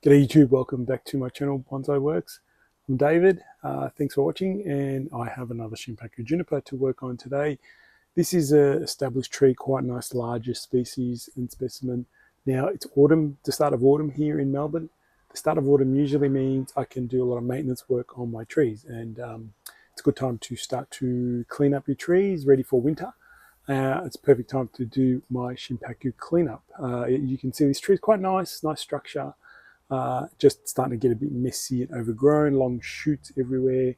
G'day YouTube, welcome back to my channel Bonsai Works. I'm David, thanks for watching, and I have another Shimpaku juniper to work on today. This is an established tree, quite nice larger species and specimen. Now it's autumn, the start of autumn here in Melbourne. The start of autumn usually means I can do a lot of maintenance work on my trees, and it's a good time to start to clean up your trees ready for winter. It's a perfect time to do my Shimpaku cleanup. You can see this tree is quite nice structure. Just starting to get a bit messy and overgrown, long shoots everywhere.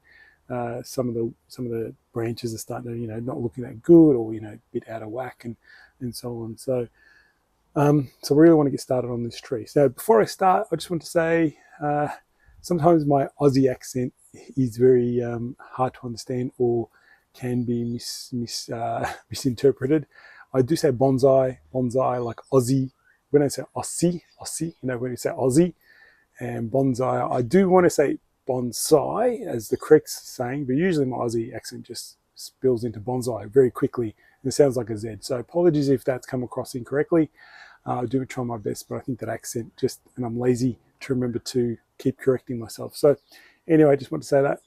Some of the branches are starting to, not looking that good, or a bit out of whack, and so on. So I really want to get started on this tree. So before I start, I just want to say sometimes my Aussie accent is very hard to understand, or can be misinterpreted. I do say bonsai like Aussie. When I say Aussie, when you say Aussie and bonsai, I do want to say bonsai as the correct saying, but usually my Aussie accent just spills into bonsai very quickly, and it sounds like a Z. So apologies if that's come across incorrectly. I do try my best, but I think that accent and I'm lazy to remember to keep correcting myself. So anyway, I just want to say that.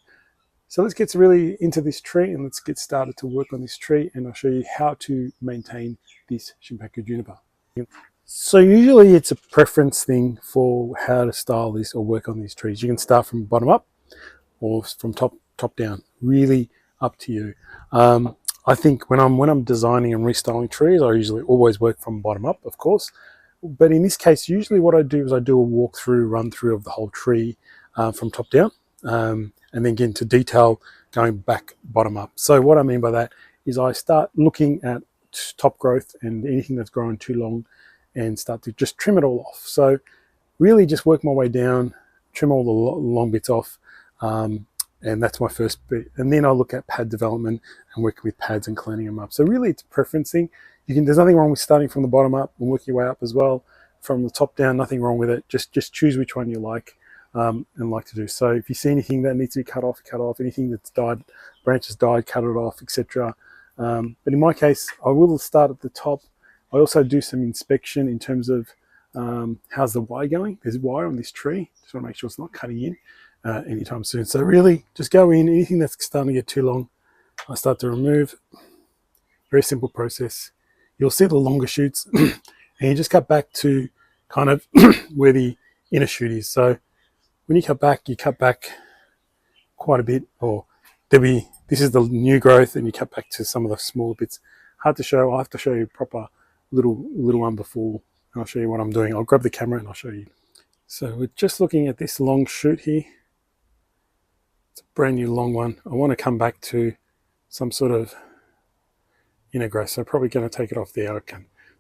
So let's get really into this tree and let's get started to work on this tree, and I'll show you how to maintain this Shimpaku juniper. So usually it's a preference thing for how to style this or work on these trees. You can start from bottom up or from top down, really up to you. I think when I'm designing and restyling trees, I usually always work from bottom up, of course. But in this case, usually what I do is I do a run through of the whole tree from top down, and then get into detail going back bottom up. So what I mean by that is I start looking at top growth and anything that's grown too long, and start to just trim it all off. So really just work my way down, trim all the long bits off, and that's my first bit. And then I'll look at pad development and working with pads and cleaning them up. So really it's a preference thing. There's nothing wrong with starting from the bottom up and working your way up as well. From the top down, nothing wrong with it. Just choose which one you like and like to do. So if you see anything that needs to be cut off, anything that's died, branches died, cut it off, etc. But in my case, I will start at the top. I also do some inspection in terms of how's the wire going. There's wire on this tree. Just want to make sure it's not cutting in anytime soon. So really just go in, anything that's starting to get too long, I start to remove. Very simple process. You'll see the longer shoots and you just cut back to kind of where the inner shoot is. So when you cut back quite a bit, or this is the new growth, and you cut back to some of the smaller bits. Hard to show. I'll have to show you proper little one before, and I'll show you what I'm doing. I'll grab the camera and I'll show you. So we're just looking at this long shoot here. It's a brand new long one. I want to come back to some sort of inner growth, so I'm probably going to take it off there.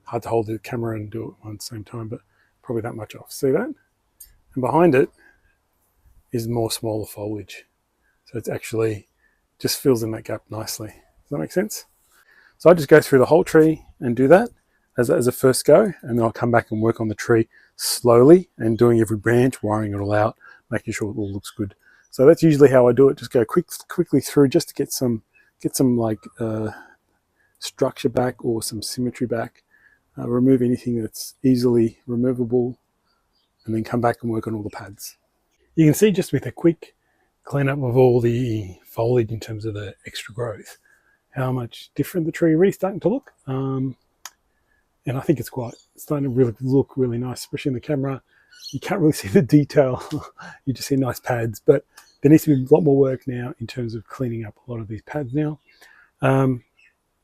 Hard to hold the camera and do it at the same time, but probably that much off. See that? And behind it is more smaller foliage. So it's actually just fills in that gap nicely. Does that make sense? So I just go through the whole tree and do that as a first go, and then I'll come back and work on the tree slowly and doing every branch, wiring it all out, making sure it all looks good. So that's usually how I do it. Just go quickly through just to get some like structure back or some symmetry back. Remove anything that's easily removable, and then come back and work on all the pads. You can see just with a quick cleanup of all the foliage in terms of the extra growth, how much different the tree really starting to look. And I think it's starting to really look really nice, especially in the camera. You can't really see the detail. You just see nice pads, but there needs to be a lot more work now in terms of cleaning up a lot of these pads now.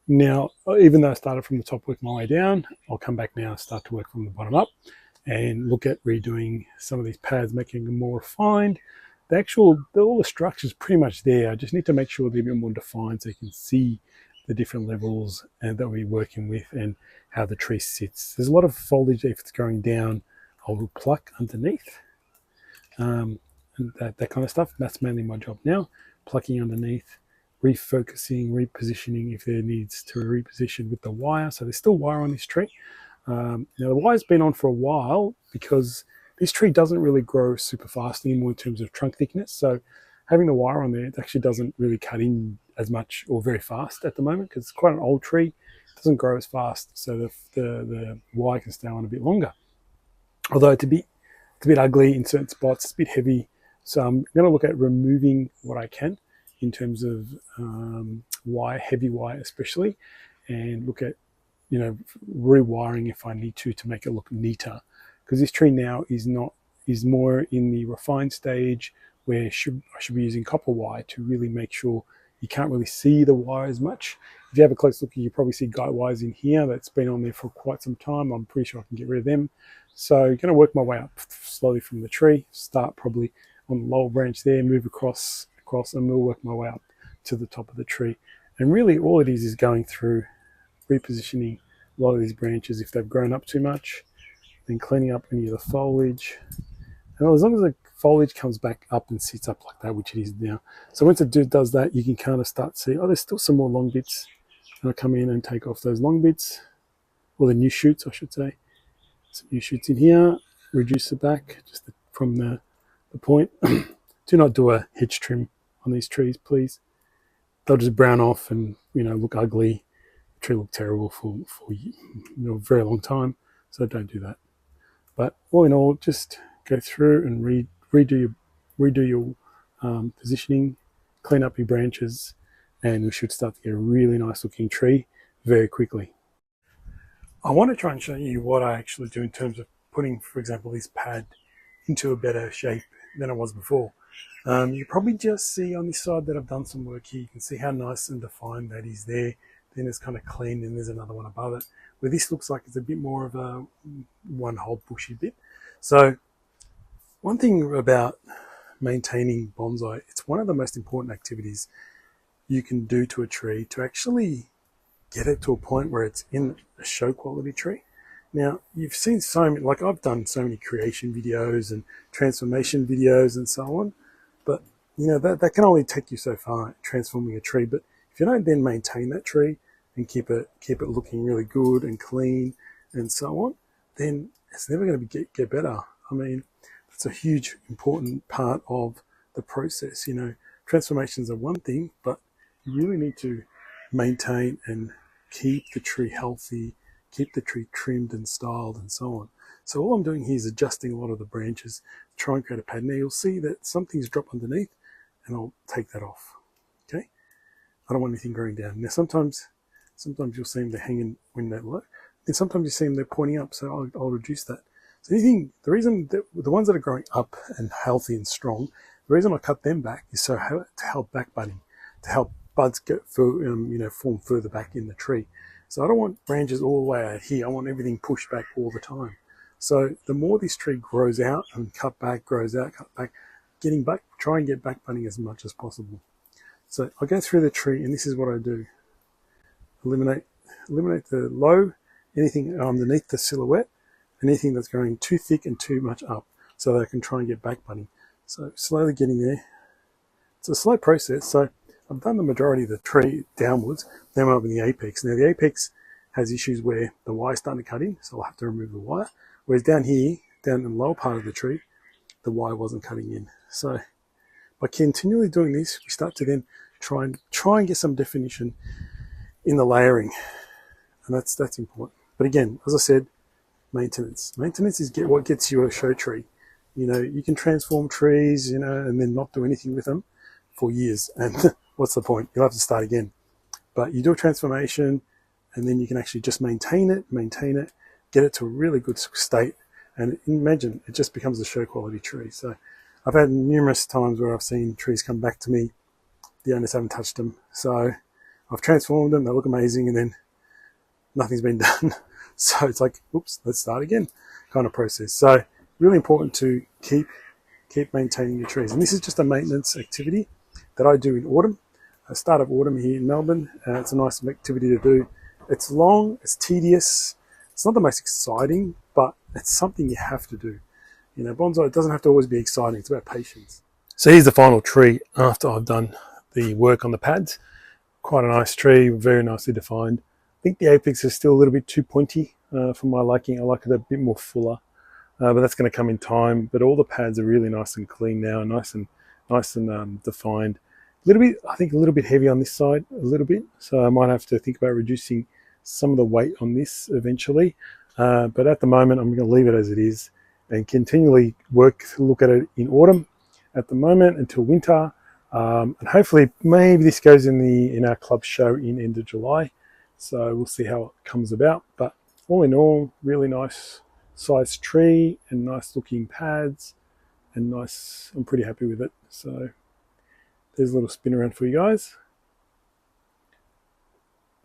Now, even though I started from the top, work my way down, I'll come back now and start to work from the bottom up and look at redoing some of these pads, making them more refined. All the structure's pretty much there. I just need to make sure they're a bit more defined so you can see the different levels and that we're working with and how the tree sits. There's a lot of foliage. If it's going down, I will pluck underneath and that kind of stuff. That's mainly my job now, plucking underneath, refocusing, repositioning if there needs to reposition with the wire. So there's still wire on this tree. Now the wire's been on for a while because this tree doesn't really grow super fast anymore in terms of trunk thickness. So having the wire on there, it actually doesn't really cut in as much or very fast at the moment because it's quite an old tree. It doesn't grow as fast, so the wire can stay on a bit longer. Although to be It's a bit ugly in certain spots, it's a bit heavy. So I'm going to look at removing what I can in terms of wire, heavy wire especially, and look at, you know, rewiring if I need to make it look neater. Because this tree now is more in the refined stage where I should be using copper wire to really make sure you can't really see the wire as much. If you have a close look, you probably see guide wires in here that's been on there for quite some time. I'm pretty sure I can get rid of them. So I'm going to work my way up slowly from the tree, start probably on the lower branch there, move across, and we'll work my way up to the top of the tree. And really all it is going through repositioning a lot of these branches if they've grown up too much, then cleaning up any of the foliage. And as long as the foliage comes back up and sits up like that, which it is now. So once it does that, you can kind of start to see, oh, there's still some more long bits. And I'll come in and take off those long bits, or the new shoots, I should say. Some new shoots in here, reduce the back just from the point. Do not do a hedge trim on these trees, please. They'll just brown off and, you know, look ugly. The tree look terrible for a very long time. So don't do that. But all in all, just go through and redo your positioning, clean up your branches, and we should start to get a really nice looking tree very quickly. I want to try and show you what I actually do in terms of putting, for example, this pad into a better shape than it was before. You probably just see on this side that I've done some work here. You can see how nice and defined that is there. Then it's kind of clean, and there's another one above it, where this looks like it's a bit more of a one whole bushy bit. So one thing about maintaining bonsai, it's one of the most important activities you can do to a tree to actually get it to a point where it's in a show quality tree. Now, you've seen so many, like I've done so many creation videos and transformation videos and so on, but you know, that can only take you so far, transforming a tree. But if you don't then maintain that tree and keep it looking really good and clean and so on, then it's never going to get better. I mean, that's a huge important part of the process. You know, transformations are one thing, but you really need to maintain and keep the tree healthy, keep the tree trimmed and styled and so on. So all I'm doing here is adjusting a lot of the branches, try and create a pattern. Now you'll see that some things drop underneath, and I'll take that off. Okay, I don't want anything growing down. Now sometimes you'll see them, they're hanging when they're low, and sometimes you see them, they're pointing up, so I'll reduce that. So the reason that the ones that are growing up and healthy and strong, the reason I cut them back is to help back budding, to help buds form further back in the tree. So I don't want branches all the way out here. I want everything pushed back all the time. So the more this tree grows out and cut back, grows out, cut back, getting back, try and get back budding as much as possible. So I go through the tree, and this is what I do. Eliminate the low, anything underneath the silhouette, anything that's going too thick and too much up, so that I can try and get back budding. So slowly getting there. It's a slow process. So I've done the majority of the tree downwards, then I'm over the apex. Now the apex has issues where the wire's starting to cut in, so I'll have to remove the wire. Whereas down here, down in the lower part of the tree, the wire wasn't cutting in. So by continually doing this, we start to then try and get some definition in the layering, and that's important. But again, as I said, maintenance is what gets you a show tree. You know, you can transform trees, you know, and then not do anything with them for years, and what's the point? You'll have to start again. But you do a transformation, and then you can actually just maintain it, get it to a really good state, and imagine it just becomes a show quality tree. So I've had numerous times where I've seen trees come back to me, the owners haven't touched them, so I've transformed them, they look amazing, and then nothing's been done. So it's like, oops, let's start again kind of process. So really important to keep maintaining your trees. And this is just a maintenance activity that I do in autumn, start of autumn here in Melbourne. It's a nice activity to do. It's long, it's tedious, it's not the most exciting, but it's something you have to do. You know, bonsai, it doesn't have to always be exciting, it's about patience. So here's the final tree after I've done the work on the pads. Quite a nice tree, very nicely defined. I think the apex is still a little bit too pointy for my liking. I like it a bit more fuller, but that's going to come in time. But all the pads are really nice and clean now, nice and defined. A little bit, I think, a little bit heavy on this side, a little bit. So I might have to think about reducing some of the weight on this eventually. But at the moment, I'm going to leave it as it is. and continually work to look at it in autumn at the moment until winter. And hopefully maybe this goes in our club show in end of July. So we'll see how it comes about. But all in all, really nice sized tree and nice looking pads and nice, I'm pretty happy with it. So there's a little spin around for you guys.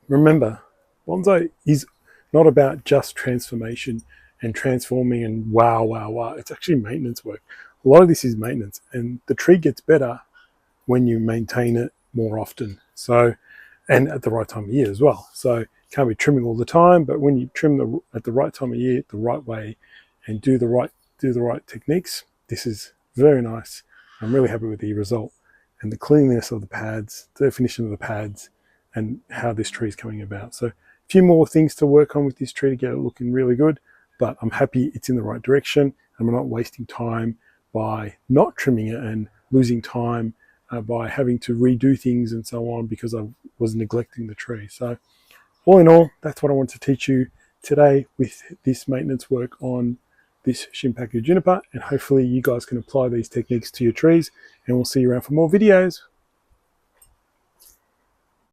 Remember, bonsai is not about just transformation and transforming and wow. It's actually maintenance work. A lot of this is maintenance, and the tree gets better when you maintain it more often. So, and at the right time of year as well. So can't be trimming all the time, but when you trim at the right time of year, the right way, and do the right techniques, this is very nice. I'm really happy with the result and the cleanliness of the pads, the definition of the pads, and how this tree is coming about. So a few more things to work on with this tree to get it looking really good, but I'm happy it's in the right direction and we're not wasting time by not trimming it and losing time by having to redo things and so on because I was neglecting the tree. So all in all, that's what I want to teach you today with this maintenance work on this Shimpaku juniper, and hopefully you guys can apply these techniques to your trees, and we'll see you around for more videos.